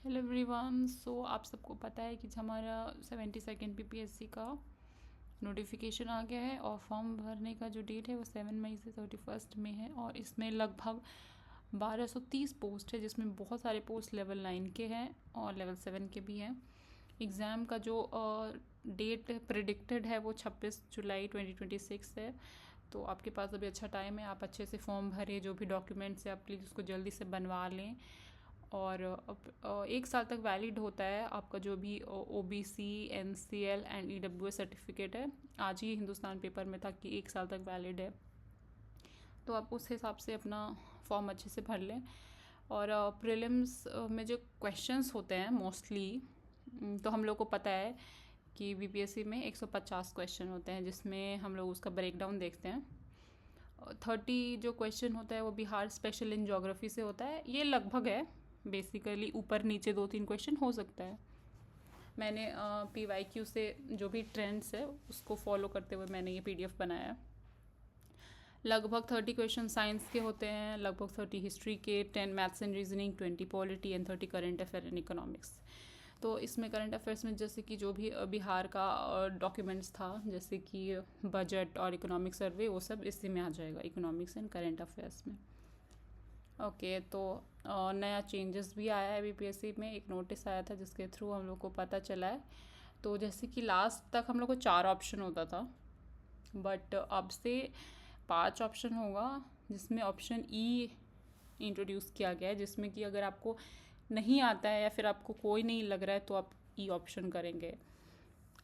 Hello everyone. सो आप सबको पता है कि हमारा 72nd पीपीएससी का नोटिफिकेशन आ गया है और फॉर्म भरने का जो डेट है वो 7 मई से 31 में है और इसमें लगभग 1230 पोस्ट है, जिसमें बहुत सारे पोस्ट लेवल 9 के हैं और लेवल 7 के भी हैं। एग्ज़ाम का जो डेट प्रिडिक्टेड है वो 26 जुलाई 2026 है। तो आपके पास अभी अच्छा टाइम है, आप अच्छे से फॉर्म भरें, जो भी डॉक्यूमेंट्स है आप प्लीज़ उसको जल्दी से बनवा लें। और अब 1 साल तक वैलिड होता है आपका जो भी OBC NCL and EWS certificate है। आज ही हिंदुस्तान पेपर में था कि 1 साल तक वैलिड है, तो आप उस हिसाब से अपना फॉर्म अच्छे से भर लें। और प्रीलिम्स में जो क्वेश्चंस होते हैं मोस्टली, तो हम लोग को पता है कि बीपीएससी में 150 क्वेश्चन होते हैं, जिसमें हम लोग उसका ब्रेकडाउन देखते हैं। 30 जो क्वेश्चन होता है वो बिहार स्पेशल इन ज्योग्राफी से होता है। ये लगभग है, बेसिकली ऊपर नीचे 2-3 क्वेश्चन हो सकता है। मैंने PYQ से जो भी ट्रेंड्स है उसको फॉलो करते हुए मैंने ये PDF बनाया है। लगभग 30 क्वेश्चन साइंस के होते हैं, लगभग 30 हिस्ट्री के, 10 maths and reasoning, 20 polity and 30 current affair and economics. तो इसमें करंट अफेयर्स में जैसे कि जो भी बिहार का डॉक्यूमेंट्स था, जैसे कि बजट और इकोनॉमिक सर्वे, वो सब इसी में आ जाएगा, इकोनॉमिक्स एंड करंट अफेयर्स में। ओके, तो नया चेंजेस भी आया है बीपीएससी में। एक नोटिस आया था जिसके थ्रू हम लोग को पता चला है। तो जैसे कि लास्ट तक हम लोग को 4 ऑप्शन होता था, बट अब से 5 ऑप्शन होगा, जिसमें ऑप्शन ई इंट्रोड्यूस किया गया है, जिसमें कि अगर आपको नहीं आता है या फिर आपको कोई नहीं लग रहा है तो आप ई ऑप्शन करेंगे।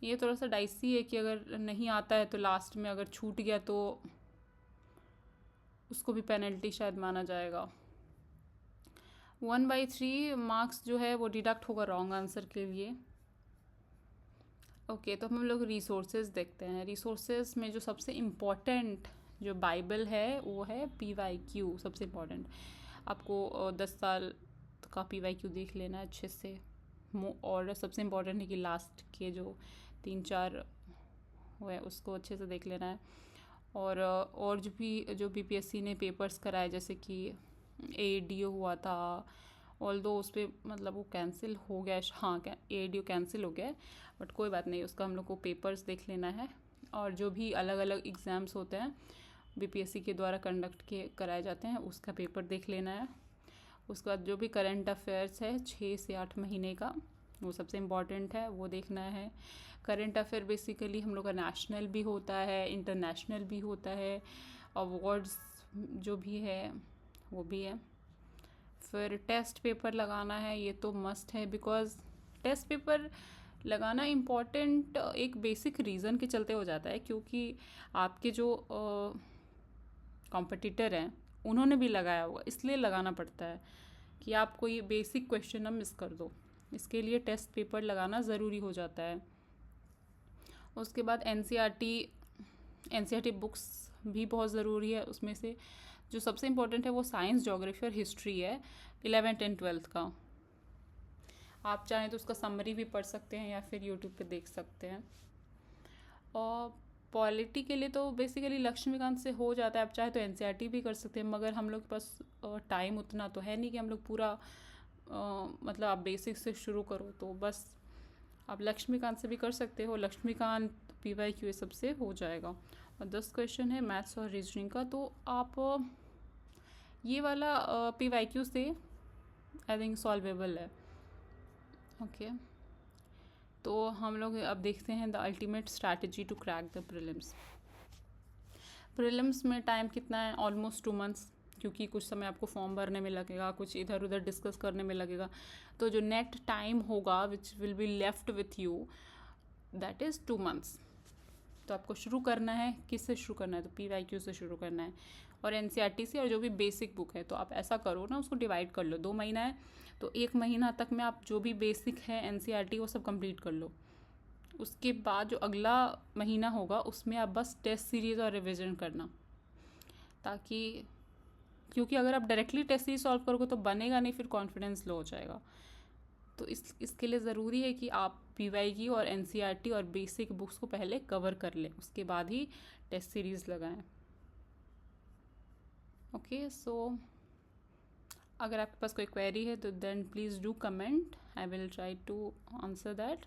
ये थोड़ा सा डाइसी है कि अगर नहीं आता है तो लास्ट में अगर छूट गया तो उसको भी पेनल्टी शायद माना जाएगा। 1/3 मार्क्स जो है वो डिडक्ट होगा रॉन्ग आंसर के लिए। ओके, तो हम लोग रिसोर्सेज देखते हैं। रिसोर्सेज में जो सबसे इम्पॉर्टेंट जो बाइबल है वो है PYQ, सबसे इम्पॉर्टेंट। आपको 10 साल का PYQ देख लेना है अच्छे से। और सबसे इम्पॉर्टेंट है कि लास्ट के जो 3-4 वो है उसको अच्छे से देख लेना है। और जो BPSC ने पेपर्स कराए, जैसे कि ADO हुआ था, ऑल्दो उस पर मतलब वो कैंसिल हो गया, हाँ क्या ADO कैंसिल हो गया है, बट कोई बात नहीं, उसका हम लोग को पेपर्स देख लेना है। और जो भी अलग अलग एग्ज़ाम्स होते हैं BPSC के द्वारा कंडक्ट के कराए जाते हैं, उसका पेपर देख लेना है। उसके बाद जो भी करंट अफेयर्स है 6 से 8 महीने का, वो सबसे इम्पॉर्टेंट है, वो देखना है। करंट अफेयर बेसिकली हम लोग का नेशनल भी होता है, इंटरनेशनल भी होता है, अवार्ड्स जो भी है वो भी है। फिर टेस्ट पेपर लगाना है, ये तो मस्ट है, बिकॉज टेस्ट पेपर लगाना इम्पॉर्टेंट एक बेसिक रीज़न के चलते हो जाता है, क्योंकि आपके जो कॉम्पिटिटर हैं उन्होंने भी लगाया होगा, इसलिए लगाना पड़ता है कि आप कोई बेसिक क्वेश्चन ना मिस कर दो। इसके लिए टेस्ट पेपर लगाना ज़रूरी हो जाता है। उसके बाद NCERT बुक्स भी बहुत ज़रूरी है। उसमें से जो सबसे इम्पोर्टेंट है वो साइंस, ज्योग्राफी और हिस्ट्री है 11th एंड 12th का। आप चाहें तो उसका समरी भी पढ़ सकते हैं या फिर यूट्यूब पे देख सकते हैं। और पॉलिटी के लिए तो बेसिकली लक्ष्मीकांत से हो जाता है, आप चाहे तो NCERT भी कर सकते हैं, मगर हम लोग के पास टाइम उतना तो है नहीं कि हम लोग पूरा मतलब आप बेसिक से शुरू करो, तो बस आप लक्ष्मीकांत से भी कर सकते हो। लक्ष्मीकांत PYQ ये सबसे हो जाएगा। और 10 क्वेश्चन है मैथ्स और रीजनिंग का, तो आप ये वाला PYQ से आई थिंक सॉल्वेबल है। ओके, तो हम लोग अब देखते हैं the ultimate strategy to crack the prelims. Prelims में टाइम कितना है? ऑलमोस्ट 2 मंथ्स, क्योंकि कुछ समय आपको फॉर्म भरने में लगेगा, कुछ इधर उधर डिस्कस करने में लगेगा। तो जो नेट टाइम होगा which will be left with you, that is 2 months. तो आपको शुरू करना है, किससे शुरू करना है? तो PYQ से शुरू करना है और NCERT से, और जो भी बेसिक बुक है। तो आप ऐसा करो ना, उसको डिवाइड कर लो, 2 महीना है तो 1 महीना तक में आप जो भी बेसिक है NCERT वो सब कंप्लीट कर लो। उसके बाद जो अगला महीना होगा उसमें आप बस टेस्ट सीरीज़ और रिविज़न करना, ताकि क्योंकि अगर आप डायरेक्टली टेस्ट सीरीज सॉल्व करोगे तो बनेगा नहीं, फिर कॉन्फिडेंस लो हो जाएगा। तो इसके लिए ज़रूरी है कि आप PYQ और NCERT और बेसिक बुक्स को पहले कवर कर लें, उसके बाद ही टेस्ट सीरीज़ लगाएं। ओके, सो अगर आपके पास कोई क्वेरी है तो then please do comment, I will try to answer that.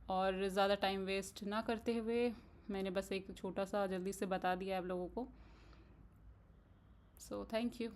और ज़्यादा टाइम वेस्ट ना करते हुए मैंने बस एक छोटा सा जल्दी से बता दिया आप लोगों को। So thank you.